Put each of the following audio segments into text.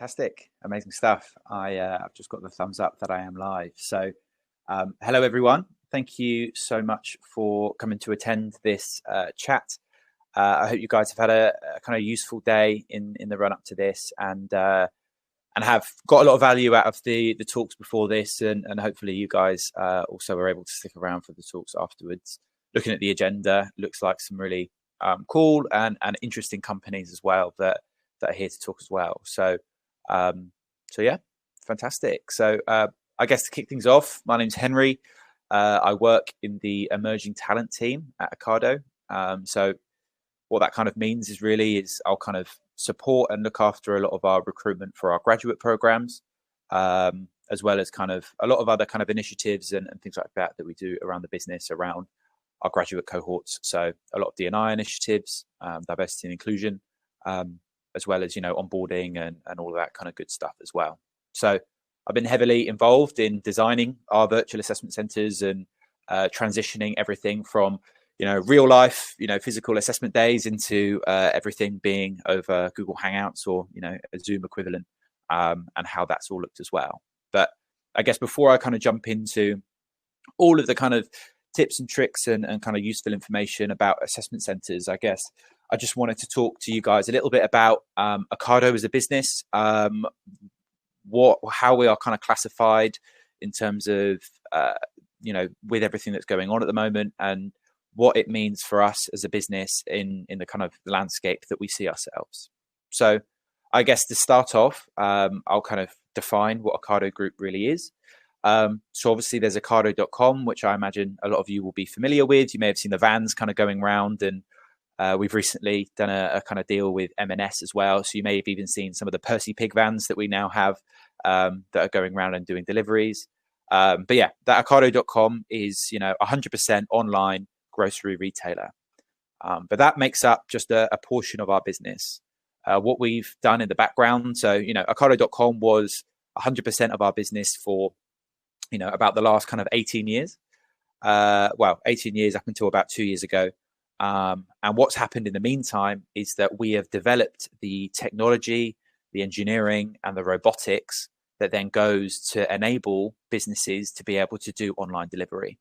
Fantastic. Amazing stuff. I've just got the thumbs up that I am live. So, hello everyone. Thank you so much for coming to attend this chat. I hope you guys have had a kind of useful day in the run up to this, and have got a lot of value out of the talks before this, and hopefully you guys also are able to stick around for the talks afterwards. Looking at the agenda, looks like some really cool and interesting companies as well that are here to talk as well. So yeah, fantastic. So I guess to kick things off, my name's Henry. I work in the emerging talent team at Ocado. So what that kind of means is I'll kind of support and look after a lot of our recruitment for our graduate programs, as well as kind of a lot of other kind of initiatives and things like that we do around the business around our graduate cohorts. So a lot of D&I initiatives, diversity and inclusion, as well as, onboarding and all of that kind of good stuff as well. So I've been heavily involved in designing our virtual assessment centers and transitioning everything from, real life, physical assessment days into everything being over Google Hangouts or, a Zoom equivalent, and how that's all looked as well. But I guess before I kind of jump into all of the kind of tips and tricks and kind of useful information about assessment centers, I guess I just wanted to talk to you guys a little bit about Ocado as a business, how we are kind of classified in terms of, with everything that's going on at the moment, and what it means for us as a business in the kind of landscape that we see ourselves. So I guess to start off, I'll kind of define what Ocado Group really is. So obviously there's Ocado.com, which I imagine a lot of you will be familiar with. You may have seen the vans kind of going around, and we've recently done a kind of deal with M&S as well. So you may have even seen some of the Percy Pig vans that we now have that are going around and doing deliveries. But yeah, that Ocado.com is, 100% online grocery retailer. But that makes up just a portion of our business. What we've done in the background, so, Ocado.com was 100% of our business for, about the last kind of 18 years. 18 years up until about 2 years ago. And what's happened in the meantime is that we have developed the technology, the engineering, and the robotics that then goes to enable businesses to be able to do online delivery.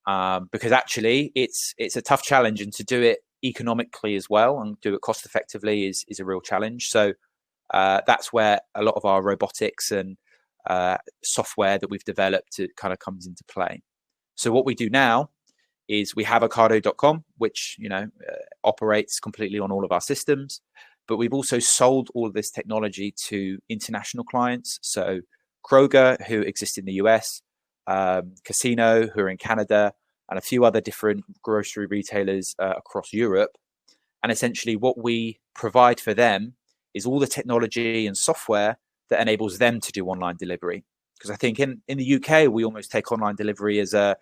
Because actually it's a tough challenge, and to do it economically as well and do it cost effectively is a real challenge. So that's where a lot of our robotics and software that we've developed, it kind of comes into play. So what we do now is we have Ocado.com, which operates completely on all of our systems, but we've also sold all of this technology to international clients. So Kroger, who exist in the US, Casino, who are in Canada, and a few other different grocery retailers across Europe. And essentially what we provide for them is all the technology and software that enables them to do online delivery. Because I think in the UK, we almost take online delivery as a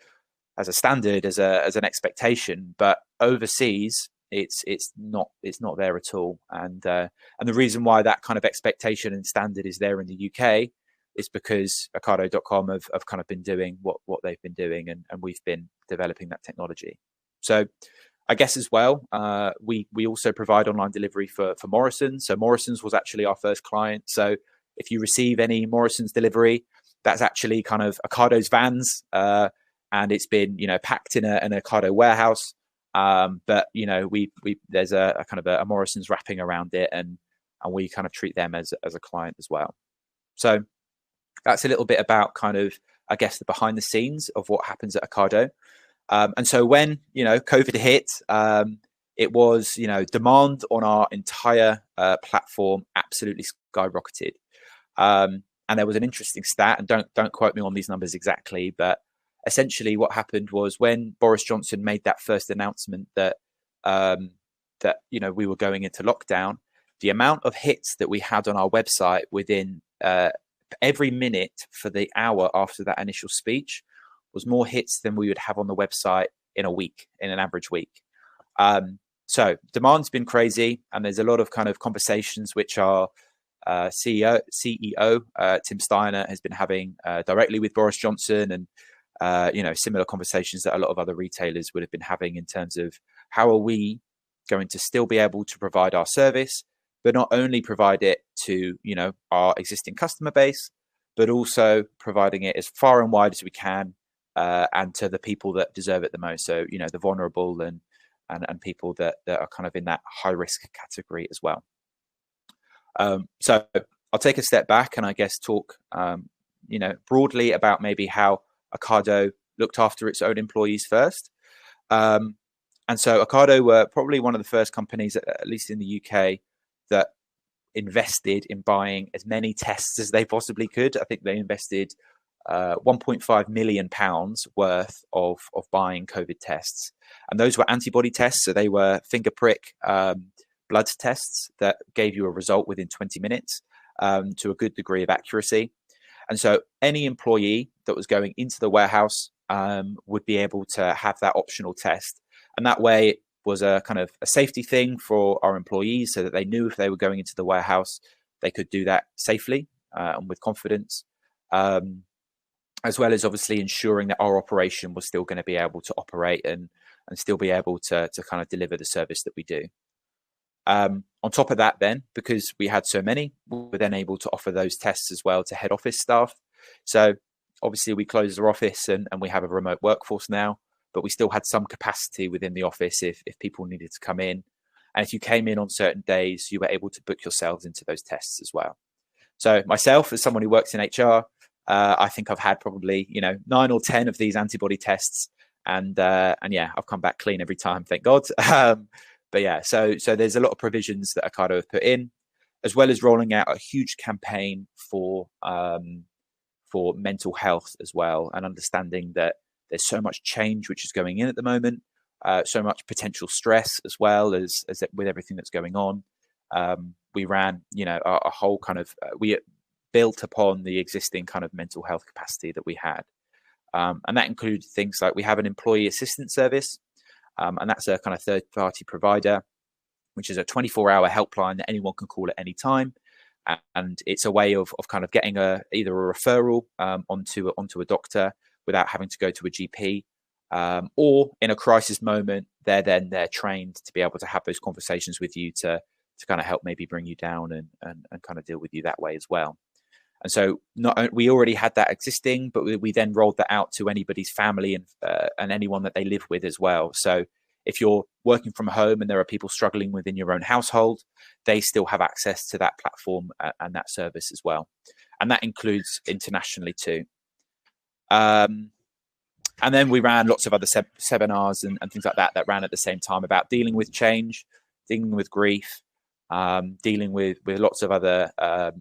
standard, as an expectation, but overseas it's not there at all. And the reason why that kind of expectation and standard is there in the UK is because Ocado.com have kind of been doing what they've been doing, and we've been developing that technology. So I guess as well, we also provide online delivery for Morrisons. So Morrisons was actually our first client. So if you receive any Morrisons delivery, that's actually kind of Ocado's vans, and it's been packed in an Ocado warehouse. But we there's a kind of a Morrisons wrapping around it, and we kind of treat them as a client as well. So that's a little bit about kind of, I guess, the behind the scenes of what happens at Ocado. And so when COVID hit, it was demand on our entire platform absolutely skyrocketed. And there was an interesting stat, and don't quote me on these numbers exactly, but essentially what happened was when Boris Johnson made that first announcement that we were going into lockdown, the amount of hits that we had on our website within every minute for the hour after that initial speech was more hits than we would have on the website in an average week. So demand's been crazy, and there's a lot of kind of conversations which our CEO Tim Steiner has been having directly with Boris Johnson, and similar conversations that a lot of other retailers would have been having in terms of how are we going to still be able to provide our service, but not only provide it to, our existing customer base, but also providing it as far and wide as we can, and to the people that deserve it the most. So, the vulnerable and people that are kind of in that high risk category as well. So I'll take a step back and I guess talk, broadly about maybe how Ocado looked after its own employees first. And so Ocado were probably one of the first companies, at least in the UK, that invested in buying as many tests as they possibly could. I think they invested £1.5 million worth of buying COVID tests. And those were antibody tests. So they were finger prick blood tests that gave you a result within 20 minutes to a good degree of accuracy. And so any employee that was going into the warehouse would be able to have that optional test. And that way it was a kind of a safety thing for our employees, so that they knew if they were going into the warehouse, they could do that safely and with confidence, as well as obviously ensuring that our operation was still going to be able to operate and still be able to kind of deliver the service that we do. On top of that, then, because we had so many, we were then able to offer those tests as well to head office staff. So obviously we closed our office and we have a remote workforce now, but we still had some capacity within the office if people needed to come in. And if you came in on certain days, you were able to book yourselves into those tests as well. So myself, as someone who works in HR, I think I've had probably 9 or 10 of these antibody tests, and yeah, I've come back clean every time, thank God. But yeah, so there's a lot of provisions that Ocado have put in, as well as rolling out a huge campaign for mental health as well, and understanding that there's so much change which is going in at the moment, so much potential stress as well as with everything that's going on. We ran, a whole kind of we built upon the existing kind of mental health capacity that we had, and that included things like we have an employee assistance service. And that's a kind of third-party provider, which is a 24-hour helpline that anyone can call at any time. And it's a way of kind of getting either a referral onto a doctor without having to go to a GP, or in a crisis moment, they're trained to be able to have those conversations with you to kind of help maybe bring you down and kind of deal with you that way as well. And so we already had that existing, but we then rolled that out to anybody's family and anyone that they live with as well. So if you're working from home and there are people struggling within your own household, they still have access to that platform and that service as well. And that includes internationally too. And then we ran lots of other seminars and things like that ran at the same time about dealing with change, dealing with grief, dealing with lots of other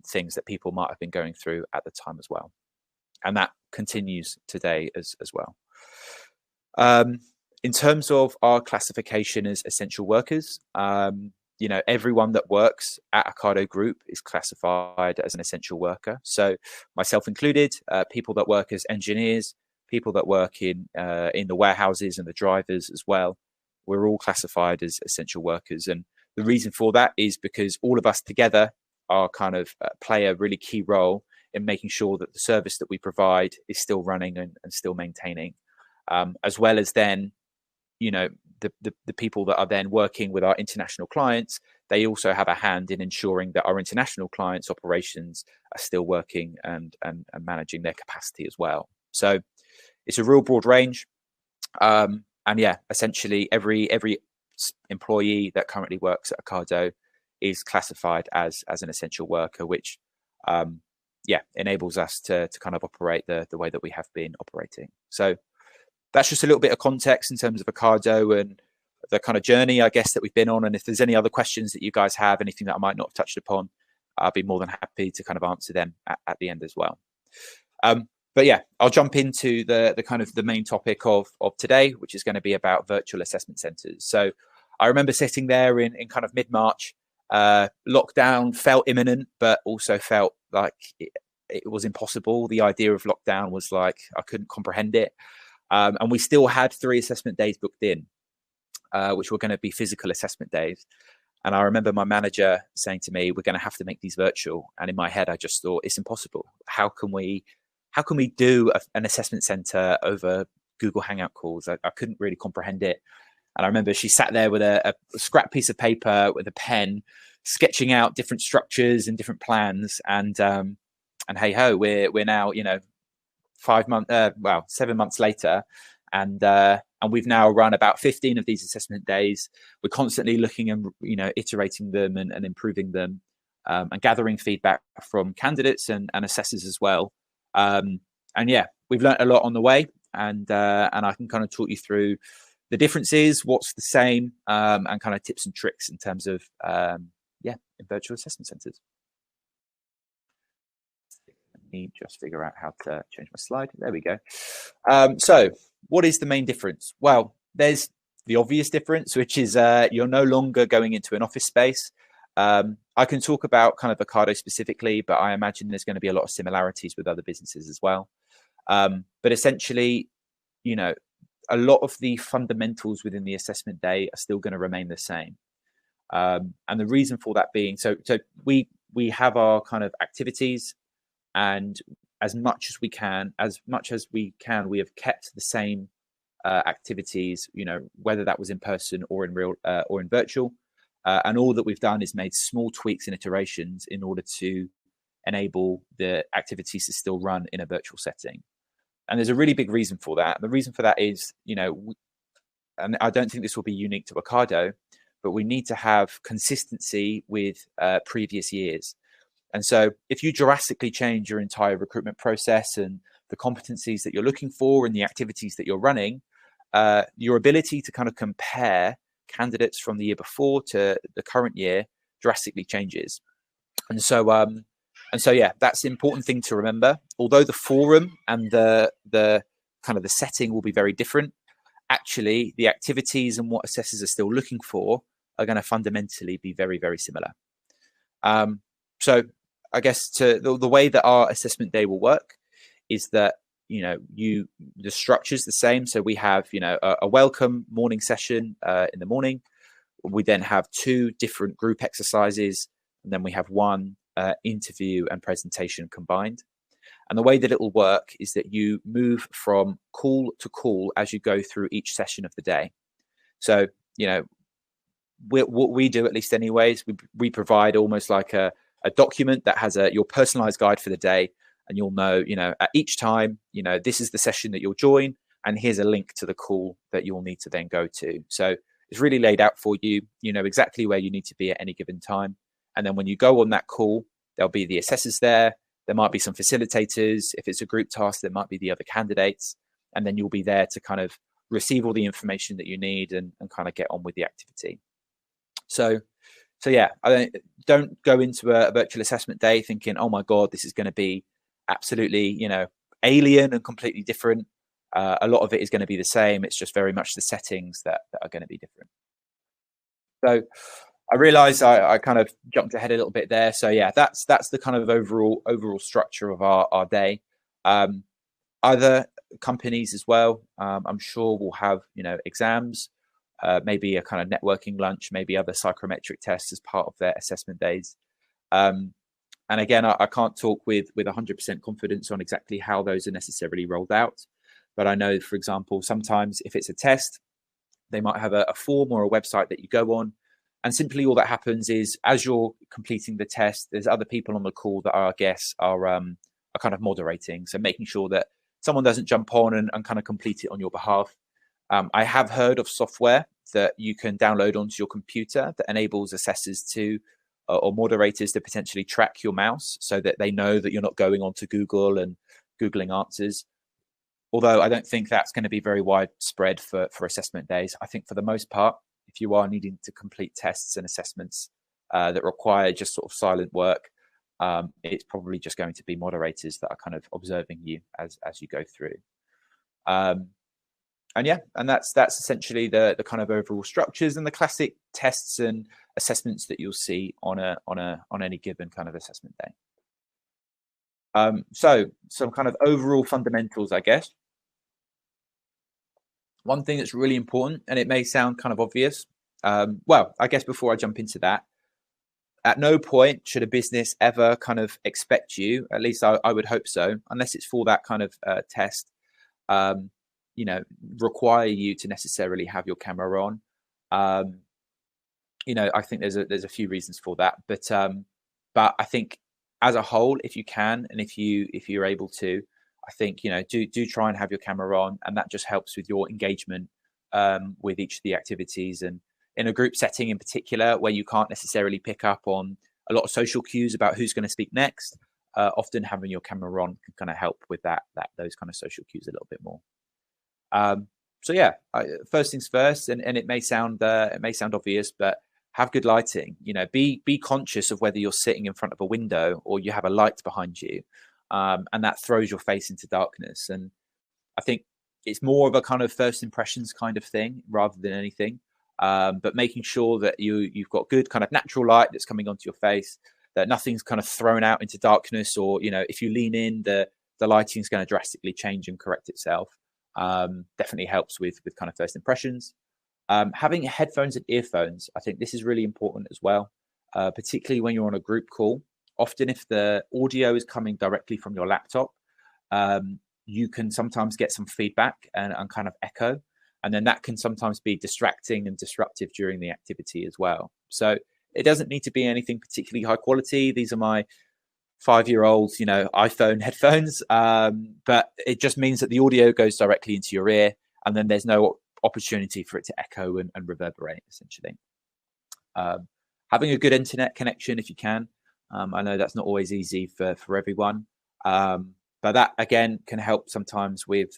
things that people might have been going through at the time as well. And that continues today as well. In terms of our classification as essential workers, everyone that works at Ocado Group is classified as an essential worker. So myself included, people that work as engineers, people that work in the warehouses and the drivers as well, we're all classified as essential workers. And the reason for that is because all of us together are kind of play a really key role in making sure that the service that we provide is still running and still maintaining, as well as then, the people that are then working with our international clients, they also have a hand in ensuring that our international clients' operations are still working and managing their capacity as well. So it's a real broad range. And yeah, essentially every employee that currently works at Ocado is classified as an essential worker, which enables us to kind of operate the way that we have been operating. So that's just a little bit of context in terms of Ocado and the kind of journey, I guess, that we've been on. And if there's any other questions that you guys have, anything that I might not have touched upon, I'll be more than happy to kind of answer them at the end as well. But yeah, I'll jump into the kind of the main topic of today, which is going to be about virtual assessment centres. So I remember sitting there in kind of mid-March. Lockdown felt imminent, but also felt like it was impossible. The idea of lockdown was like, I couldn't comprehend it. And we still had 3 assessment days booked in, which were going to be physical assessment days. And I remember my manager saying to me, we're going to have to make these virtual. And in my head, I just thought, it's impossible. How can we do an assessment center over Google Hangout calls? I couldn't really comprehend it. And I remember she sat there with a scrap piece of paper with a pen, sketching out different structures and different plans, and hey ho, we're now 7 months later, and we've now run about 15 of these assessment days. We're constantly looking and iterating them and improving them, and gathering feedback from candidates and assessors as well. And yeah, we've learned a lot on the way, and I can kind of talk you through the differences, what's the same, and kind of tips and tricks in terms of in virtual assessment centres. Let me just figure out how to change my slide. There we go. So what is the main difference? Well, there's the obvious difference, which is you're no longer going into an office space. I can talk about kind of Ocado specifically, but I imagine there's going to be a lot of similarities with other businesses as well. But essentially, a lot of the fundamentals within the assessment day are still going to remain the same. And the reason for that being, so we have our kind of activities, and as much as we can, we have kept the same activities, whether that was in person or in real or in virtual. And all that we've done is made small tweaks and iterations in order to enable the activities to still run in a virtual setting. And there's a really big reason for that. The reason for that is, and I don't think this will be unique to Ocado, but we need to have consistency with previous years. And so if you drastically change your entire recruitment process and the competencies that you're looking for and the activities that you're running, your ability to kind of compare candidates from the year before to the current year drastically changes. And so yeah, that's the important thing to remember. Although the forum and the kind of the setting will be very different, actually the activities and what assessors are still looking for are going to fundamentally be very, very similar. So I guess the way that our assessment day will work is that the structure's the same. So we have a welcome morning session in the morning. We then have 2 different group exercises, and then we have 1 interview and presentation combined. And the way that it will work is that you move from call to call as you go through each session of the day. So what we do, at least anyways, we provide almost like a document that has your personalized guide for the day, and you'll know at each time this is the session that you'll join, and here's a link to the call that you'll need to then go to. So it's really laid out for you. You know exactly where you need to be at any given time. And then when you go on that call, there'll be the assessors there. There might be some facilitators. If it's a group task, there might be the other candidates. And then you'll be there to kind of receive all the information that you need and kind of get on with the activity. So yeah, don't go into a virtual assessment day thinking, oh my God, this is going to be absolutely, alien and completely different. A lot of it is going to be the same. It's just very much the settings that are going to be different. So I realize I kind of jumped ahead a little bit there. So yeah, that's the kind of overall structure of our day. Other companies as well, I'm sure will have, exams, maybe a kind of networking lunch, maybe other psychometric tests as part of their assessment days. And again, I can't talk with 100% confidence on exactly how those are necessarily rolled out. But I know, for example, sometimes if it's a test, they might have a form or a website that you go on. And simply all that happens is as you're completing the test, there's other people on the call that I guess are kind of moderating. So making sure that someone doesn't jump on and kind of complete it on your behalf. I have heard of software that you can download onto your computer that enables assessors to or moderators to potentially track your mouse so that they know that you're not going onto Google and Googling answers. Although I don't think that's going to be very widespread for assessment days. I think for the most part, if you are needing to complete tests and assessments that require just sort of silent work, it's probably just going to be moderators that are kind of observing you as you go through. And yeah, and that's essentially the kind of overall structures and the classic tests and assessments that you'll see on any given kind of assessment day. So some kind of overall fundamentals, I guess. One thing that's really important, and it may sound kind of obvious. Well, I guess before I jump into that, at no point should a business ever kind of expect you, at least I would hope so, unless it's for that kind of test, require you to necessarily have your camera on. I think there's a few reasons for that, but I think as a whole, if you can, and if you're able to, I think do try and have your camera on, and that just helps with your engagement with each of the activities. And in a group setting in particular, where you can't necessarily pick up on a lot of social cues about who's going to speak next, often having your camera on can kind of help with those kind of social cues a little bit more. So yeah, first things first, and it may sound obvious, but have good lighting. Be conscious of whether you're sitting in front of a window or you have a light behind you, and that throws your face into darkness. And I think it's more of a kind of first impressions kind of thing rather than anything. But making sure that you've got good kind of natural light that's coming onto your face, that nothing's kind of thrown out into darkness, or if you lean in, the lighting is going to drastically change and correct itself. Definitely helps with kind of first impressions. Having headphones and earphones, I think this is really important as well, particularly when you're on a group call. Often if the audio is coming directly from your laptop, you can sometimes get some feedback and kind of echo, and then that can sometimes be distracting and disruptive during the activity as well. So it doesn't need to be anything particularly high quality. These are my 5-year-old, iPhone headphones, but it just means that the audio goes directly into your ear, and then there's no opportunity for it to echo and reverberate, essentially. Having a good internet connection if you can. I know that's not always easy for everyone, but that again can help sometimes with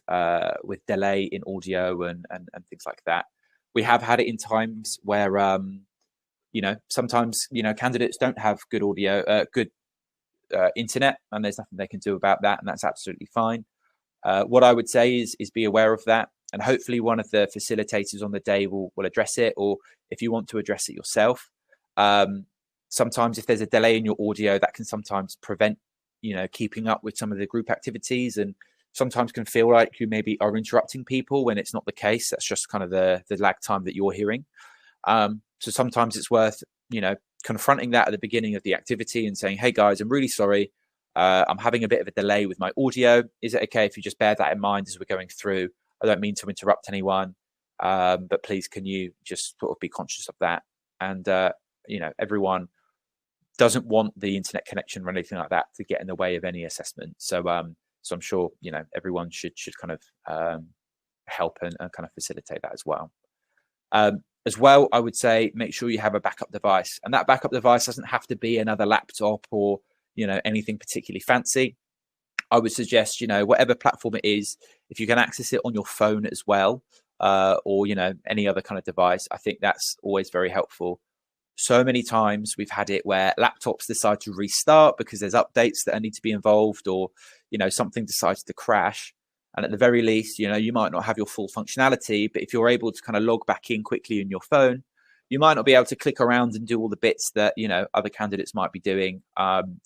delay in audio and things like that. We have had it in times where sometimes candidates don't have good audio, good internet, and there's nothing they can do about that, and that's absolutely fine. What I would say is be aware of that, and hopefully one of the facilitators on the day will address it, or if you want to address it yourself. Sometimes if there's a delay in your audio, that can sometimes prevent keeping up with some of the group activities, and sometimes can feel like you maybe are interrupting people when it's not the case. That's just kind of the lag time that you're hearing. So sometimes it's worth confronting that at the beginning of the activity and saying, hey guys, I'm really sorry, I'm having a bit of a delay with my audio. Is it okay if you just bear that in mind as we're going through? I don't mean to interrupt anyone, but please can you just sort of be conscious of that? And everyone doesn't want the internet connection or anything like that to get in the way of any assessment. So I'm sure everyone should kind of help and kind of facilitate that as well. As well, I would say make sure you have a backup device, and that backup device doesn't have to be another laptop or anything particularly fancy. I would suggest whatever platform it is, if you can access it on your phone as well, or any other kind of device, I think that's always very helpful. So many times we've had it where laptops decide to restart because there's updates that need to be involved, or something decides to crash. And at the very least, you might not have your full functionality, but if you're able to kind of log back in quickly in your phone, you might not be able to click around and do all the bits that, other candidates might be doing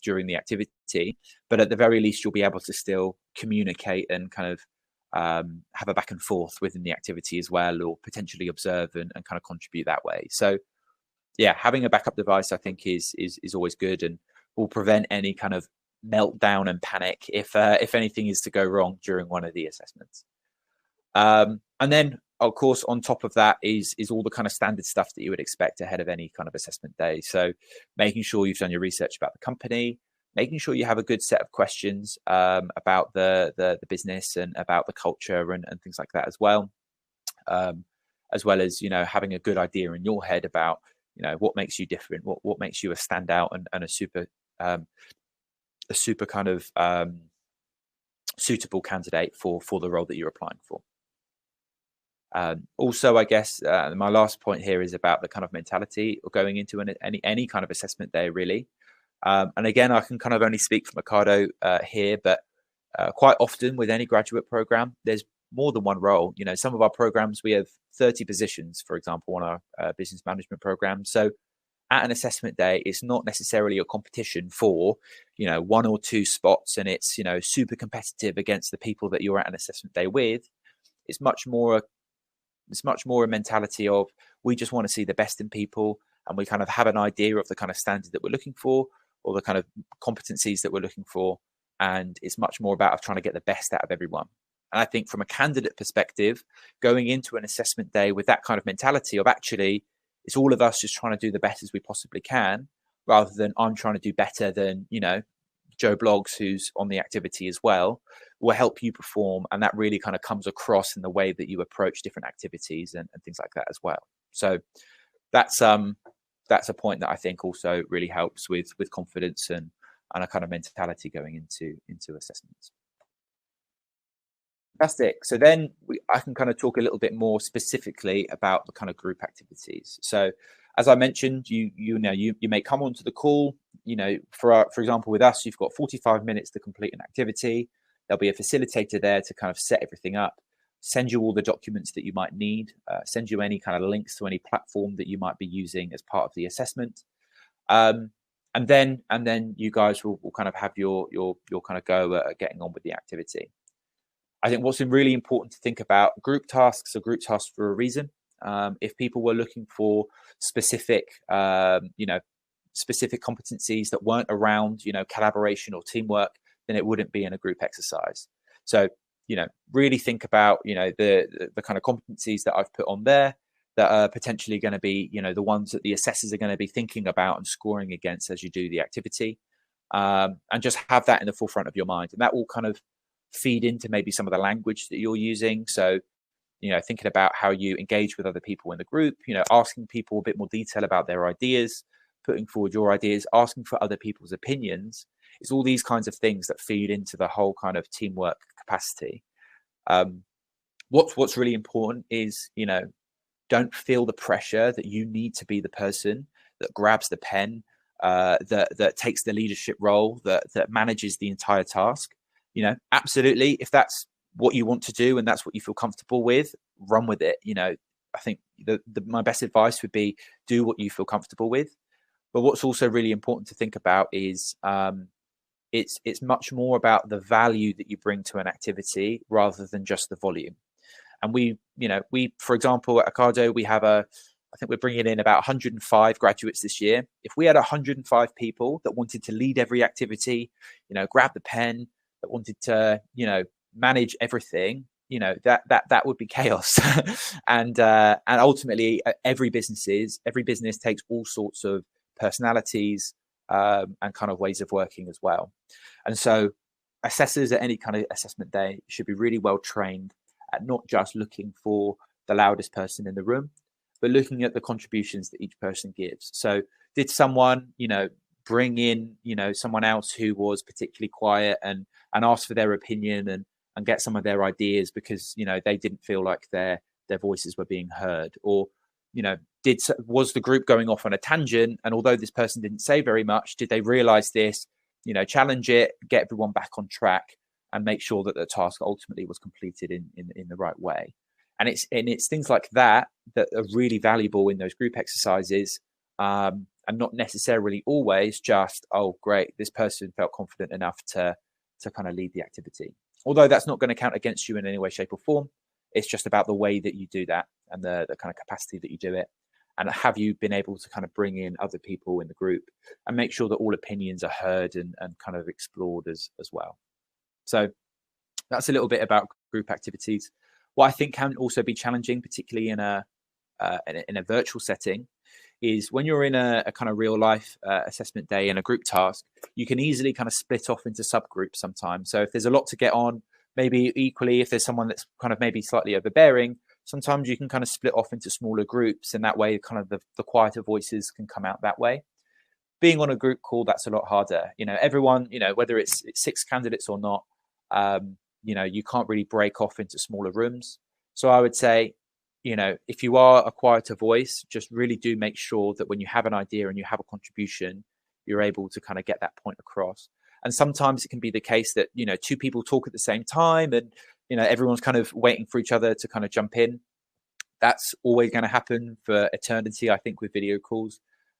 during the activity. But at the very least, you'll be able to still communicate and kind of have a back and forth within the activity as well, or potentially observe and kind of contribute that way. So yeah, having a backup device, I think is always good, and will prevent any kind of meltdown and panic if anything is to go wrong during one of the assessments. And then of course on top of that is all the kind of standard stuff that you would expect ahead of any kind of assessment day. So making sure you've done your research about the company, making sure you have a good set of questions about the business and about the culture and things like that as well as having a good idea in your head about what makes you different, what makes you a standout and a super kind of suitable candidate for the role that you're applying for. Also, I guess my last point here is about the kind of mentality of going into any kind of assessment day, really. And again, I can kind of only speak from Ocado here, but quite often with any graduate program, there's more than one role. Some of our programs, we have 30 positions, for example, on our business management program. So at an assessment day, it's not necessarily a competition for, 1 or 2 spots, and it's, super competitive against the people that you're at an assessment day with. It's much more a mentality of, we just want to see the best in people, and we kind of have an idea of the kind of standard that we're looking for, or the kind of competencies that we're looking for. And it's much more about trying to get the best out of everyone. And I think from a candidate perspective, going into an assessment day with that kind of mentality of actually, It's all of us just trying to do the best as we possibly can, rather than I'm trying to do better than, Joe Blogs, who's on the activity as well, will help you perform. And that really kind of comes across in the way that you approach different activities and things like that as well. So that's a point that I think also really helps with confidence and a kind of mentality going into assessments. Fantastic. So then I can kind of talk a little bit more specifically about the kind of group activities. So as I mentioned, you may come onto the call, for example, with us, you've got 45 minutes to complete an activity. There'll be a facilitator there to kind of set everything up, send you all the documents that you might need, send you any kind of links to any platform that you might be using as part of the assessment. And then you guys will kind of have your kind of go at getting on with the activity. I think what's really important to think about, group tasks are group tasks for a reason. If people were looking for specific, specific competencies that weren't around, collaboration or teamwork, then it wouldn't be in a group exercise. So, really think about, the kind of competencies that I've put on there that are potentially going to be, the ones that the assessors are going to be thinking about and scoring against as you do the activity. And just have that in the forefront of your mind. And that will kind of feed into maybe some of the language that you're using. So, thinking about how you engage with other people in the group, asking people a bit more detail about their ideas, putting forward your ideas, asking for other people's opinions. It's all these kinds of things that feed into the whole kind of teamwork capacity. What's really important is, don't feel the pressure that you need to be the person that grabs the pen, that takes the leadership role, that manages the entire task. Absolutely, if that's what you want to do and that's what you feel comfortable with, run with it. I think my best advice would be do what you feel comfortable with. But what's also really important to think about is it's much more about the value that you bring to an activity rather than just the volume. And we, for example, at Ocado, we have I think we're bringing in about 105 graduates this year. If we had 105 people that wanted to lead every activity, grab the pen, that wanted to, manage everything, that would be chaos. and ultimately, every business takes all sorts of personalities and kind of ways of working as well. And so assessors at any kind of assessment day should be really well trained at not just looking for the loudest person in the room, but looking at the contributions that each person gives. So did someone, bring in, someone else who was particularly quiet and ask for their opinion and get some of their ideas because, they didn't feel like their voices were being heard? Or, was the group going off on a tangent? And although this person didn't say very much, did they realize this, challenge it, get everyone back on track and make sure that the task ultimately was completed in the right way? And it's things like that are really valuable in those group exercises. And not necessarily always just, oh, great, this person felt confident enough to kind of lead the activity. Although that's not going to count against you in any way, shape or form. It's just about the way that you do that and the kind of capacity that you do it. And have you been able to kind of bring in other people in the group and make sure that all opinions are heard and kind of explored as well. So that's a little bit about group activities. What I think can also be challenging, particularly in a virtual setting, is when you're in a kind of real life assessment day and a group task, you can easily kind of split off into subgroups sometimes. So if there's a lot to get on, maybe equally, if there's someone that's kind of maybe slightly overbearing, sometimes you can kind of split off into smaller groups, and that way kind of the quieter voices can come out that way. Being on a group call, that's a lot harder. Everyone, whether it's 6 candidates or not, you can't really break off into smaller rooms. So I would say, if you are a quieter voice, just really do make sure that when you have an idea and you have a contribution, you're able to kind of get that point across. And sometimes it can be the case that, 2 people talk at the same time and, everyone's kind of waiting for each other to kind of jump in. That's always going to happen for eternity, I think, with video calls.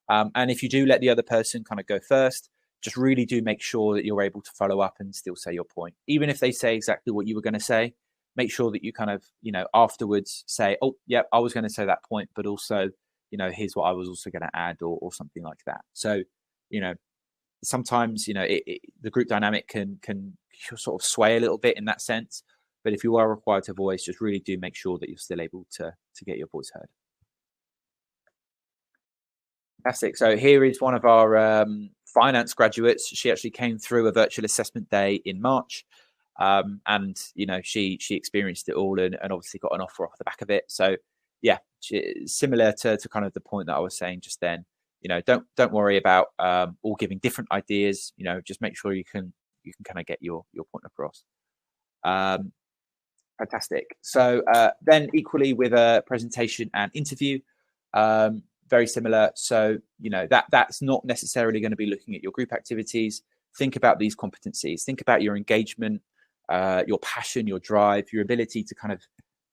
And if you do let the other person kind of go first, just really do make sure that you're able to follow up and still say your point. Even if they say exactly what you were going to say, make sure that you kind of, afterwards say, oh, yeah, I was going to say that point, but also, here's what I was also going to add or something like that. So, sometimes, the group dynamic can sort of sway a little bit in that sense. But if you are required to voice, just really do make sure that you're still able to get your voice heard. Fantastic. So here is one of our finance graduates. She actually came through a virtual assessment day in March, and she experienced it all and obviously got an offer off the back of it. So yeah, similar to kind of the point that I was saying just then. Don't worry about all giving different ideas. Just make sure you can kind of get your point across. Fantastic. So then equally with a presentation and interview, very similar. So, that's not necessarily going to be looking at your group activities. Think about these competencies. Think about your engagement, your passion, your drive, your ability to kind of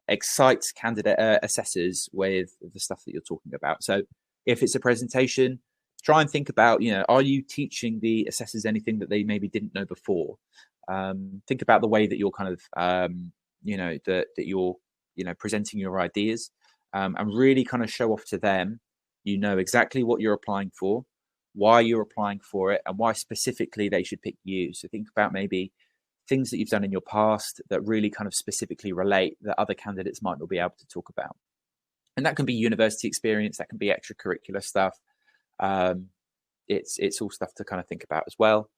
excite candidate assessors with the stuff that you're talking about. So if it's a presentation, try and think about, are you teaching the assessors anything that they maybe didn't know before? Think about the way that you're kind of, that you're, presenting your ideas, and really kind of show off to them, exactly what you're applying for, why you're applying for it, and why specifically they should pick you. So think about maybe things that you've done in your past that really kind of specifically relate that other candidates might not be able to talk about. And that can be university experience, that can be extracurricular stuff. It's all stuff to kind of think about as well.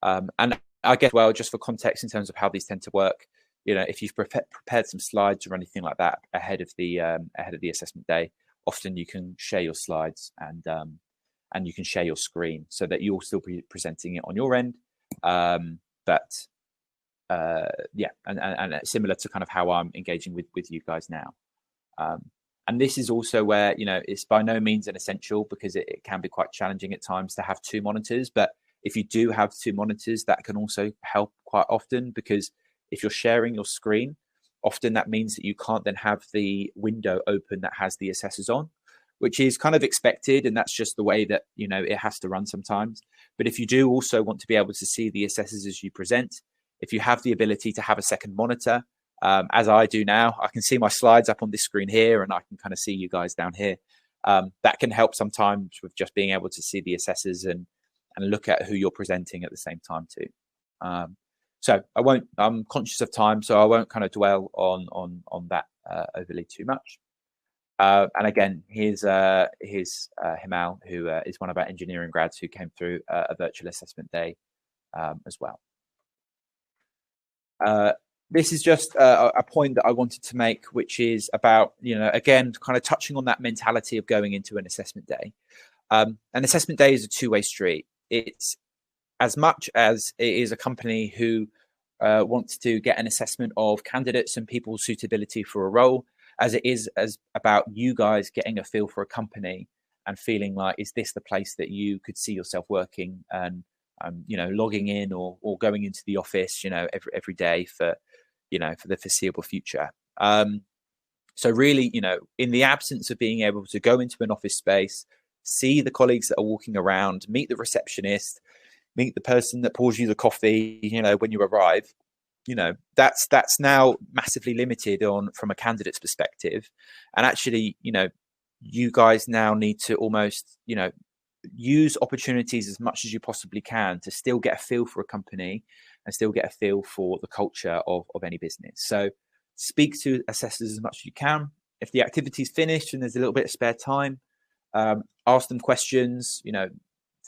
And I guess, well, just for context in terms of how these tend to work, if you've prepared some slides or anything like that ahead of the assessment day, often you can share your slides and you can share your screen so that you'll still be presenting it on your end. But and similar to kind of how I'm engaging with you guys now. And this is also where, it's by no means an essential, because it can be quite challenging at times to have two monitors. But if you do have two monitors, that can also help quite often, because if you're sharing your screen, often that means that you can't then have the window open that has the assessors on, which is kind of expected. And that's just the way that, it has to run sometimes. But if you do also want to be able to see the assessors as you present, if you have the ability to have a second monitor, as I do now, I can see my slides up on this screen here, and I can kind of see you guys down here. That can help sometimes with just being able to see the assessors and look at who you're presenting at the same time too. So I'm conscious of time, so I won't kind of dwell on that overly too much. And again, here's Himal, who is one of our engineering grads who came through a virtual assessment day as well. This is just a point that I wanted to make, which is about, again, kind of touching on that mentality of going into an assessment day. An assessment day is a two-way street. It's as much as it is a company who wants to get an assessment of candidates and people's suitability for a role, as it is as about you guys getting a feel for a company and feeling like, is this the place that you could see yourself working and logging in or going into the office, every day for the foreseeable future. So really, in the absence of being able to go into an office space, see the colleagues that are walking around, meet the receptionist, meet the person that pours you the coffee, when you arrive, that's now massively limited from a candidate's perspective. And actually, you guys now need to almost, use opportunities as much as you possibly can to still get a feel for a company and still get a feel for the culture of any business. So speak to assessors as much as you can. If the activity's finished and there's a little bit of spare time, ask them questions,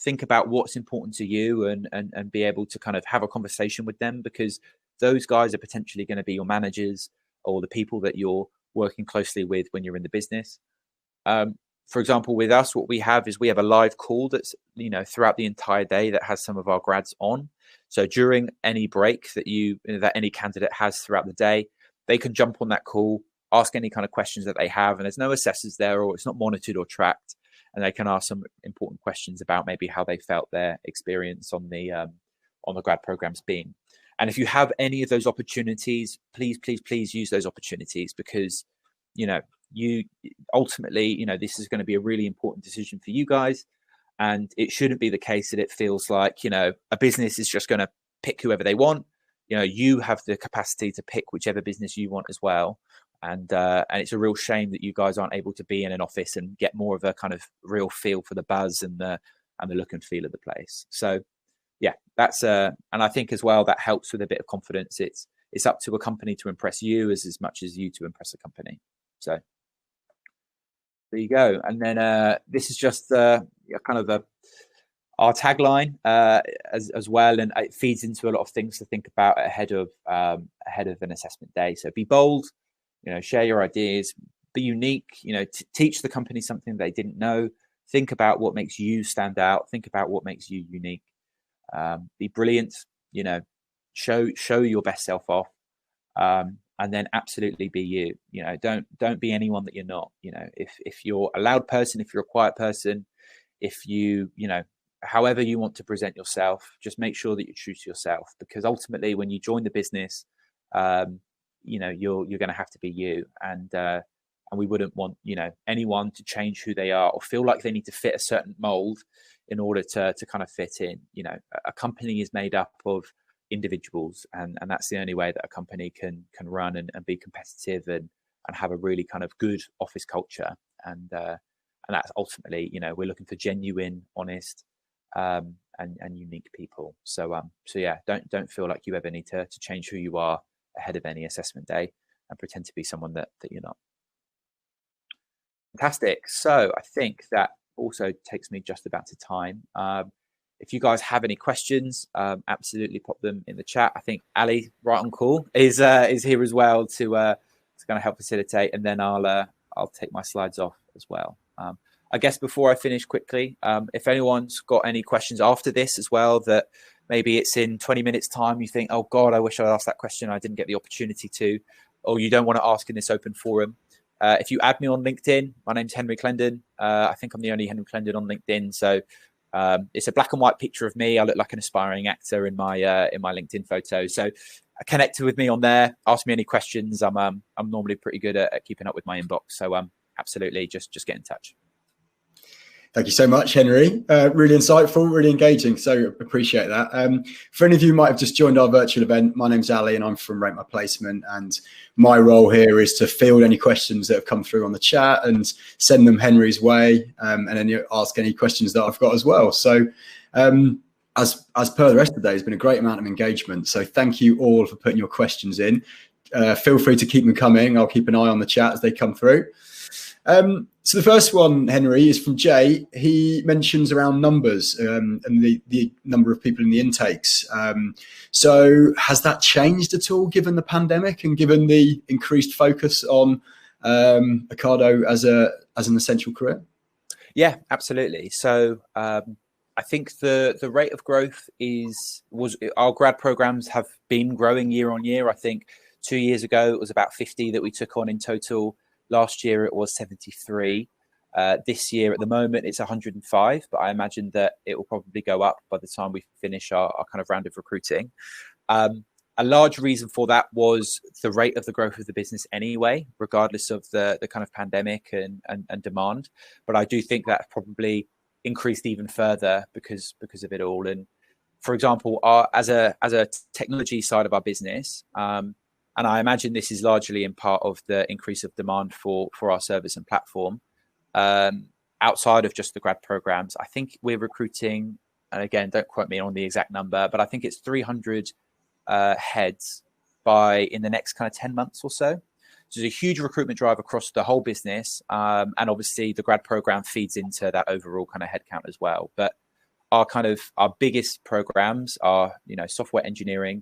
think about what's important to you and be able to kind of have a conversation with them, because those guys are potentially going to be your managers or the people that you're working closely with when you're in the business. For example, with us, what we have is we have a live call that's, throughout the entire day that has some of our grads on. So during any break that any candidate has throughout the day, they can jump on that call, ask any kind of questions that they have, and there's no assessors there, or it's not monitored or tracked, and they can ask some important questions about maybe how they felt their experience on the grad programs being. And if you have any of those opportunities, please use those opportunities, because you ultimately, this is going to be a really important decision for you guys. And it shouldn't be the case that it feels like, a business is just going to pick whoever they want. You have the capacity to pick whichever business you want as well. And it's a real shame that you guys aren't able to be in an office and get more of a kind of real feel for the buzz and the look and feel of the place. So yeah, that's and I think as well that helps with a bit of confidence. It's up to a company to impress you as much as you to impress a company. So There you go. And then this is just kind of our tagline as well, and it feeds into a lot of things to think about ahead of an assessment day. So be bold, share your ideas, be unique, teach the company something they didn't know. Think about what makes you stand out. Think about what makes you unique. Be brilliant, show your best self off. And then absolutely be you. Don't be anyone that you're not. If you're a loud person, if you're a quiet person, if however you want to present yourself, just make sure that you're true to yourself, because ultimately when you join the business, you're going to have to be you. And we wouldn't want, anyone to change who they are or feel like they need to fit a certain mold in order to kind of fit in. A company is made up of individuals, and that's the only way that a company can run and be competitive and have a really kind of good office culture. And that's ultimately, we're looking for genuine, honest, and unique people. So yeah, don't feel like you ever need to change who you are ahead of any assessment day and pretend to be someone that you're not. Fantastic. So I think that also takes me just about to time. If you guys have any questions, absolutely pop them in the chat. I think Ali, right on call, is here as well to kind of help facilitate, and then I'll take my slides off as well. I guess before I finish quickly, if anyone's got any questions after this as well, that maybe it's in 20 minutes time, you think, oh God, I wish I asked that question, I didn't get the opportunity to, or you don't want to ask in this open forum. If you add me on LinkedIn, my name's Henry Clendon. I think I'm the only Henry Clendon on LinkedIn. So it's a black and white picture of me. I look like an aspiring actor in my LinkedIn photo. So connect with me on there. Ask me any questions. I'm normally pretty good at keeping up with my inbox. So absolutely, just get in touch. Thank you so much, Henry. Really insightful, really engaging. So appreciate that. For any of you who might have just joined our virtual event, my name's Ali and I'm from Rate My Placement. And my role here is to field any questions that have come through on the chat and send them Henry's way, and then ask any questions that I've got as well. So as per the rest of the day, it's been a great amount of engagement. So thank you all for putting your questions in. Feel free to keep them coming. I'll keep an eye on the chat as they come through. So the first one, Henry, is from Jay. He mentions around numbers and the number of people in the intakes. So has that changed at all given the pandemic and given the increased focus on Ocado as an essential career? Yeah, absolutely. So I think the rate of growth was our grad programs have been growing year on year. I think 2 years ago it was about 50 that we took on in total. Last year it was 73. This year at the moment it's 105, but I imagine that it will probably go up by the time we finish our kind of round of recruiting. A large reason for that was the rate of the growth of the business anyway, regardless of the kind of pandemic and demand. But I do think that probably increased even further because of it all. And for example, as a technology side of our business, and I imagine this is largely in part of the increase of demand for our service and platform. Outside of just the grad programs, I think we're recruiting, and again, don't quote me on the exact number, but I think it's 300 heads in the next kind of 10 months or so. So there's a huge recruitment drive across the whole business. And obviously the grad program feeds into that overall kind of headcount as well. But our biggest programs are, software engineering,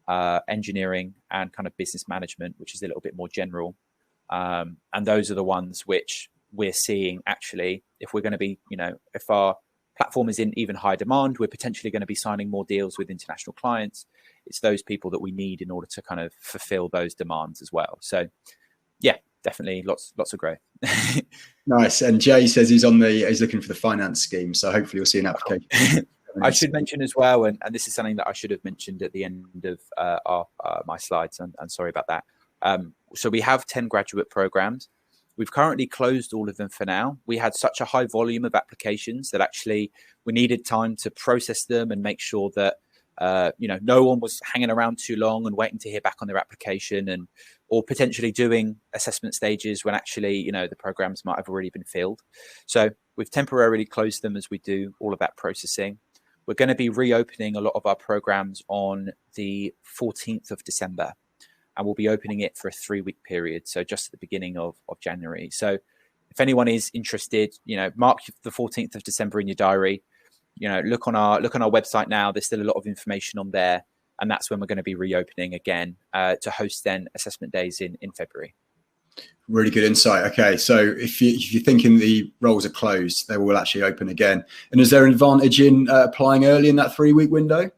and kind of business management, which is a little bit more general. And those are the ones which we're seeing actually, if we're going to be, if our platform is in even higher demand, we're potentially going to be signing more deals with international clients. It's those people that we need in order to kind of fulfill those demands as well. So yeah, definitely lots of growth. Nice. And Jay says he's looking for the finance scheme. So hopefully we'll see an application. I should mention as well, and this is something that I should have mentioned at the end of my slides, and sorry about that. So we have 10 graduate programs. We've currently closed all of them for now. We had such a high volume of applications that actually we needed time to process them and make sure that no one was hanging around too long and waiting to hear back on their application or potentially doing assessment stages when actually, the programs might have already been filled. So we've temporarily closed them as we do all of that processing. We're going to be reopening a lot of our programs on the 14th of December, and we'll be opening it for a 3-week period. So just at the beginning of January. So if anyone is interested, mark the 14th of December in your diary. Look on our website now. There's still a lot of information on there, and that's when we're going to be reopening again to host then assessment days in February. Really good insight. Okay, so if you're thinking the roles are closed, they will actually open again. And is there an advantage in applying early in that 3-week window?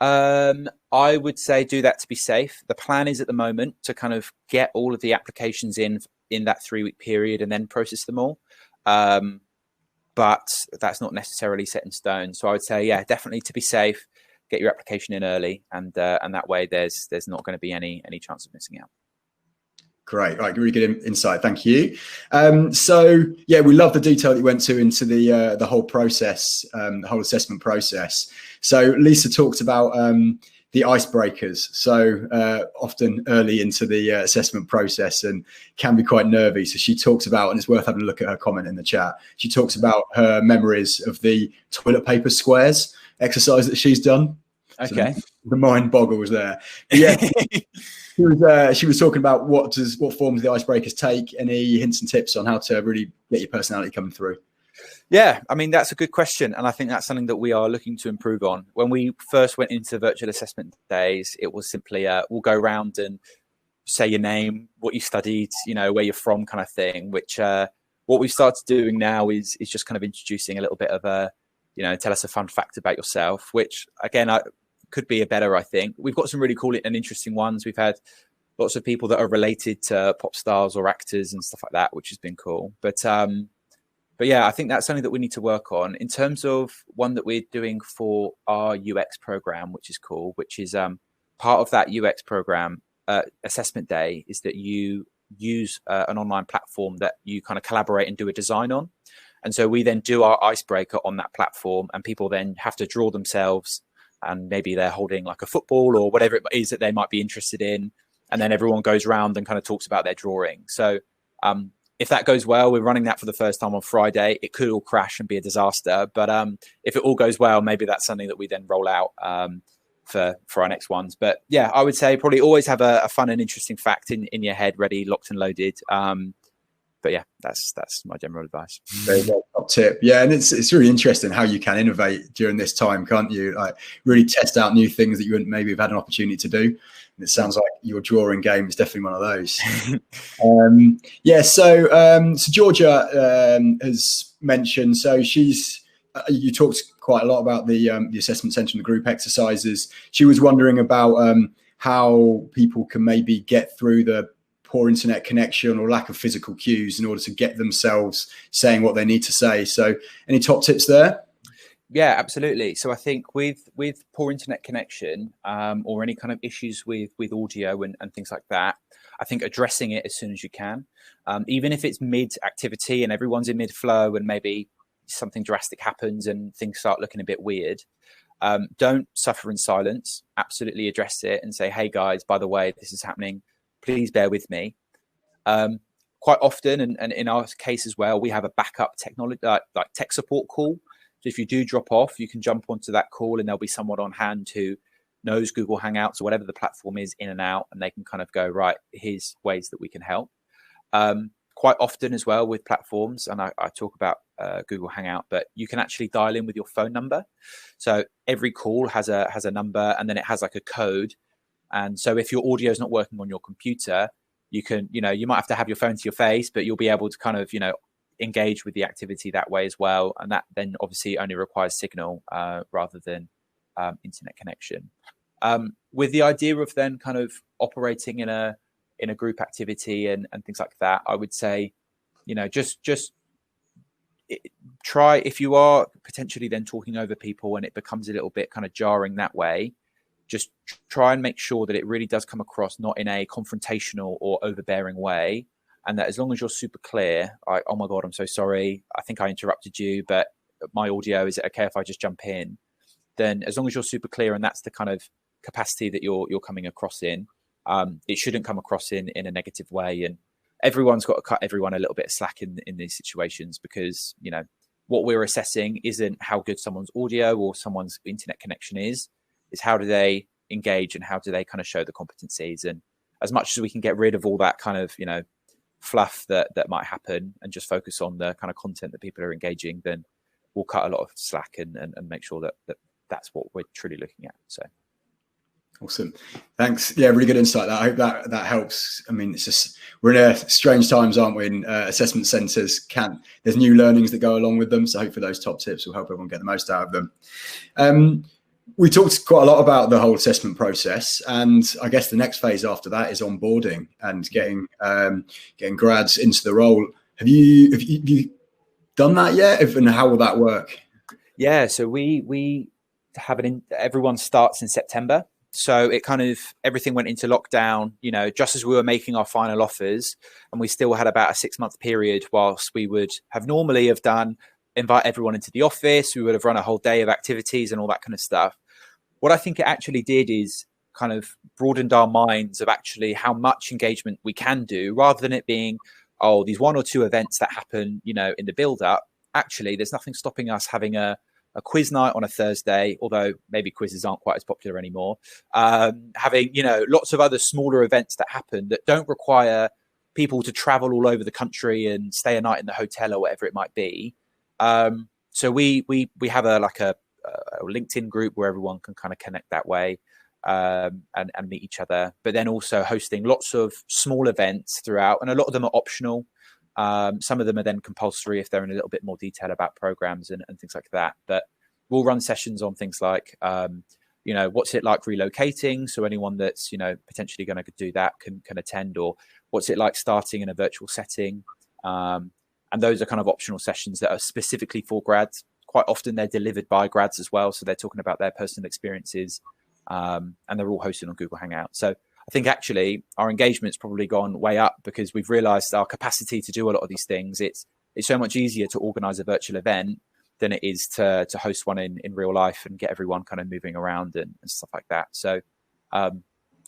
I would say do that to be safe. The plan is at the moment to kind of get all of the applications in that 3-week period and then process them all. But that's not necessarily set in stone. So I would say, yeah, definitely to be safe, get your application in early, and that way there's not going to be any chance of missing out. Great, right, really good insight. Thank you. So yeah, we love the detail that you went into the whole process, the whole assessment process. So Lisa talked about the icebreakers. So often early into the assessment process and can be quite nervy. So she talks about, and it's worth having a look at her comment in the chat. She talks about her memories of the toilet paper squares exercise that she's done. Okay. So the mind boggles there. But yeah, she was talking about what forms the icebreakers take. Any hints and tips on how to really get your personality coming through? Yeah, I mean, that's a good question. And I think that's something that we are looking to improve on. When we first went into virtual assessment days, it was simply, we'll go around and say your name, what you studied, where you're from kind of thing, which what we've started doing now is just kind of introducing a little bit of tell us a fun fact about yourself, which again, could be a better, I think. We've got some really cool and interesting ones. We've had lots of people that are related to pop stars or actors and stuff like that, which has been cool. But yeah, I think that's something that we need to work on. In terms of one that we're doing for our UX program, which is cool, which is part of that UX program assessment day, is that you use an online platform that you kind of collaborate and do a design on. And so we then do our icebreaker on that platform, and people then have to draw themselves, and maybe they're holding like a football or whatever it is that they might be interested in. And then everyone goes around and kind of talks about their drawing. So if that goes well, we're running that for the first time on Friday. It could all crash and be a disaster. But if it all goes well, maybe that's something that we then roll out for our next ones. But yeah, I would say probably always have a fun and interesting fact in your head, ready, locked and loaded. But yeah, that's my general advice. Very well, top tip. Yeah, and it's really interesting how you can innovate during this time, can't you? Like really test out new things that you wouldn't maybe have had an opportunity to do. And it sounds like your drawing game is definitely one of those. Yeah. So Georgia has mentioned. So you talked quite a lot about the assessment centre and the group exercises. She was wondering about how people can maybe get through the poor internet connection or lack of physical cues in order to get themselves saying what they need to say. So any top tips there? Yeah, absolutely. So I think with poor internet connection or any kind of issues with audio and things like that, I think addressing it as soon as you can, even if it's mid activity and everyone's in mid flow and maybe something drastic happens and things start looking a bit weird, don't suffer in silence. Absolutely address it and say, hey guys, by the way, this is happening. Please bear with me. Quite often, and in our case as well, we have a backup technology, like tech support call. So if you do drop off, you can jump onto that call and there'll be someone on hand who knows Google Hangouts or whatever the platform is in and out, and they can kind of go, right, here's ways that we can help. Quite often as well with platforms, and I talk about Google Hangout, but you can actually dial in with your phone number. So every call has a number, and then it has like a code. And so if your audio is not working on your computer, you can, you might have to have your phone to your face, but you'll be able to kind of, engage with the activity that way as well. And that then obviously only requires signal rather than internet connection. With the idea of then kind of operating in a group activity and things like that, I would say, just try, if you are potentially then talking over people and it becomes a little bit kind of jarring that way, just try and make sure that it really does come across not in a confrontational or overbearing way. And that as long as you're super clear, oh my God, I'm so sorry. I think I interrupted you, but my audio, is it okay if I just jump in? Then as long as you're super clear and that's the kind of capacity that you're coming across in, it shouldn't come across in a negative way. And everyone's got to cut everyone a little bit of slack in these situations, because, what we're assessing isn't how good someone's audio or someone's internet connection is how do they engage and how do they kind of show the competencies. And as much as we can get rid of all that kind of, fluff that might happen and just focus on the kind of content that people are engaging, then we'll cut a lot of slack and make sure that's what we're truly looking at. So awesome, thanks. Yeah, really good insight. I hope that helps. I mean, it's just, we're in a strange times, aren't we? In assessment centres, there's new learnings that go along with them, so hopefully those top tips will help everyone get the most out of them. We talked quite a lot about the whole assessment process, and I guess the next phase after that is onboarding and getting grads into the role. Have you done that yet? And how will that work? Yeah, so we have everyone starts in September. So it kind of, everything went into lockdown, just as we were making our final offers, and we still had about a 6-month period whilst we would have normally invite everyone into the office. We would have run a whole day of activities and all that kind of stuff. What I think it actually did is kind of broadened our minds of actually how much engagement we can do, rather than it being, these 1 or 2 events that happen, in the build up. Actually, there's nothing stopping us having a quiz night on a Thursday, although maybe quizzes aren't quite as popular anymore. Having, lots of other smaller events that happen that don't require people to travel all over the country and stay a night in the hotel or whatever it might be. So we have a LinkedIn group where everyone can kind of connect that way, and meet each other, but then also hosting lots of small events throughout, and a lot of them are optional. Some of them are then compulsory if they're in a little bit more detail about programs and things like that. But we'll run sessions on things like, what's it like relocating? So anyone that's, potentially going to do that can attend, or what's it like starting in a virtual setting? And those are kind of optional sessions that are specifically for grads. Quite often they're delivered by grads as well. So they're talking about their personal experiences, and they're all hosted on Google Hangouts. So I think actually our engagement's probably gone way up because we've realized our capacity to do a lot of these things. It's so much easier to organize a virtual event than it is to host one in real life and get everyone kind of moving around and stuff like that. So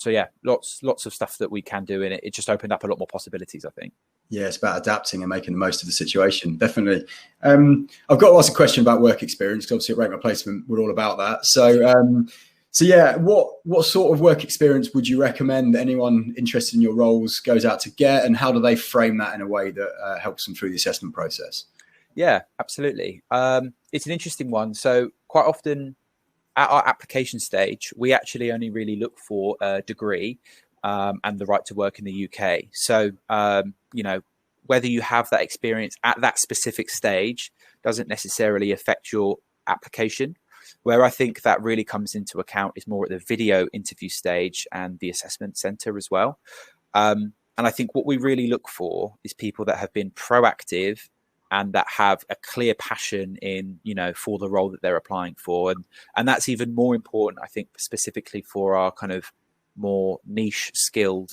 yeah, lots of stuff that we can do, and it just opened up a lot more possibilities, I think. Yeah, it's about adapting and making the most of the situation. Definitely. I've got to ask a question about work experience, because obviously at Rate My Placement, we're all about that. So yeah, what sort of work experience would you recommend anyone interested in your roles goes out to get, and how do they frame that in a way that helps them through the assessment process? Yeah, absolutely. It's an interesting one. So quite often at our application stage, we actually only really look for a degree and the right to work in the UK. So, whether you have that experience at that specific stage doesn't necessarily affect your application. Where I think that really comes into account is more at the video interview stage and the assessment center as well. And I think what we really look for is people that have been proactive and that have a clear passion in, for the role that they're applying for. And that's even more important, I think, specifically for our kind of more niche skilled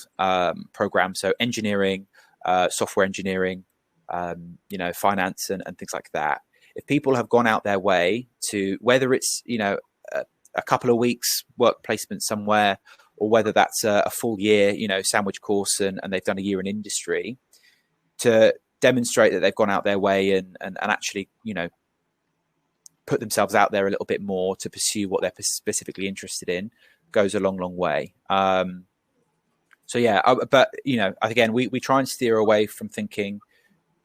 programs. So engineering, software engineering, finance and things like that. If people have gone out their way to, whether it's, a couple of weeks work placement somewhere, or whether that's a full year, sandwich course and they've done a year in industry, to demonstrate that they've gone out their way and actually, put themselves out there a little bit more to pursue what they're specifically interested in, goes a long way. So yeah, but again, we try and steer away from thinking,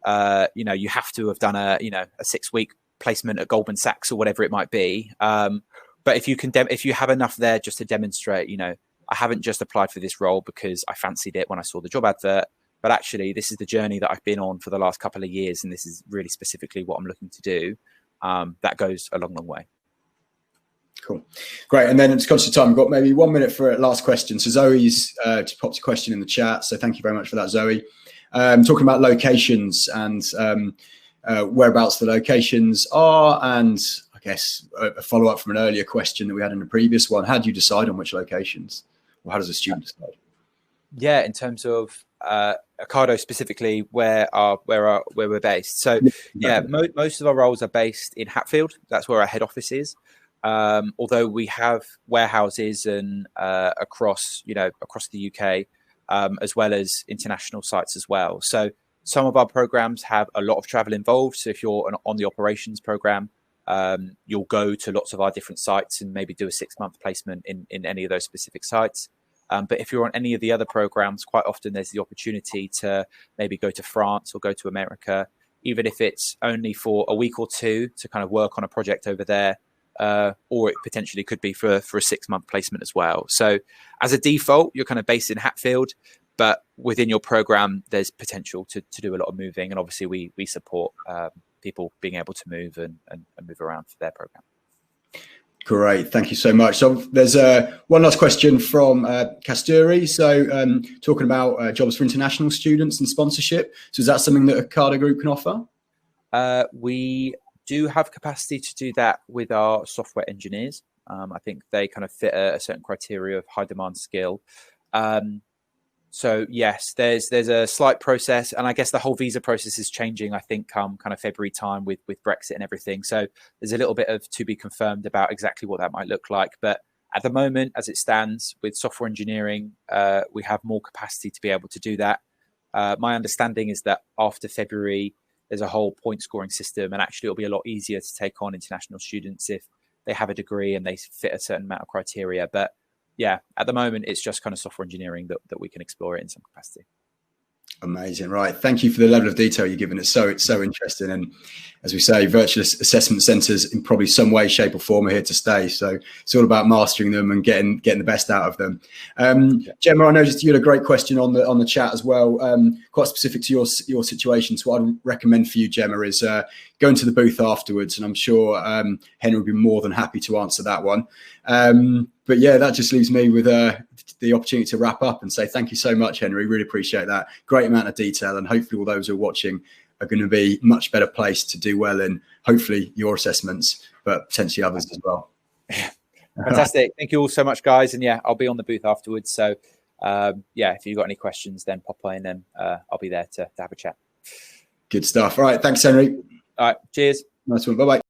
you have to have done a 6-week placement at Goldman Sachs or whatever it might be. But if you have enough there just to demonstrate, I haven't just applied for this role because I fancied it when I saw the job advert, but actually this is the journey that I've been on for the last couple of years, and this is really specifically what I'm looking to do. That goes a long way. Cool. Great. And then it's conscious of time. We've got maybe 1 minute for a last question. So Zoe's just popped a question in the chat. So thank you very much for that, Zoe. Talking about locations and whereabouts the locations are, and I guess a follow-up from an earlier question that we had in the previous one. How do you decide on which locations, or how does a student decide? Yeah, in terms of Ocado specifically, where we're based. So yeah, most of our roles are based in Hatfield. That's where our head office is. Although we have warehouses and across the UK, as well as international sites as well. So some of our programs have a lot of travel involved. So if you're on the operations program, you'll go to lots of our different sites and maybe do a 6-month placement in any of those specific sites. But if you're on any of the other programs, quite often there's the opportunity to maybe go to France or go to America, even if it's only for a week or two to kind of work on a project over there. Or it potentially could be for a 6-month placement as well. So as a default, you're kind of based in Hatfield, but within your program, there's potential to do a lot of moving. And obviously we support people being able to move and move around for their program. Great, thank you so much. So there's one last question from Kasturi. So talking about jobs for international students and sponsorship. So is that something that Ocado Group can offer? We do have capacity to do that with our software engineers. I think they kind of fit a certain criteria of high demand skill. So yes, there's a slight process, and I guess the whole visa process is changing, I think, come kind of February time with Brexit and everything. So there's a little bit of to be confirmed about exactly what that might look like. But at the moment, as it stands with software engineering, we have more capacity to be able to do that. My understanding is that after February, there's a whole point scoring system, and actually it'll be a lot easier to take on international students if they have a degree and they fit a certain amount of criteria. But yeah, at the moment, it's just kind of software engineering that we can explore it in some capacity. Amazing. Right. Thank you for the level of detail you've given. It's so interesting. And as we say, virtual assessment centres in probably some way, shape or form are here to stay. So it's all about mastering them and getting the best out of them. Gemma, I noticed you had a great question on the chat as well, quite specific to your situation. So what I'd recommend for you, Gemma, is going to the booth afterwards. And I'm sure Henry would be more than happy to answer that one. But yeah, that just leaves me with the opportunity to wrap up and say thank you so much, Henry. Really appreciate that. Great amount of detail, and hopefully all those who are watching are going to be much better placed to do well in hopefully your assessments, but potentially others as well. Fantastic. Thank you all so much, guys. And yeah, I'll be on the booth afterwards. So yeah, if you've got any questions, then pop in and I'll be there to have a chat. Good stuff. All right. Thanks, Henry. All right. Cheers. Nice one. Bye-bye.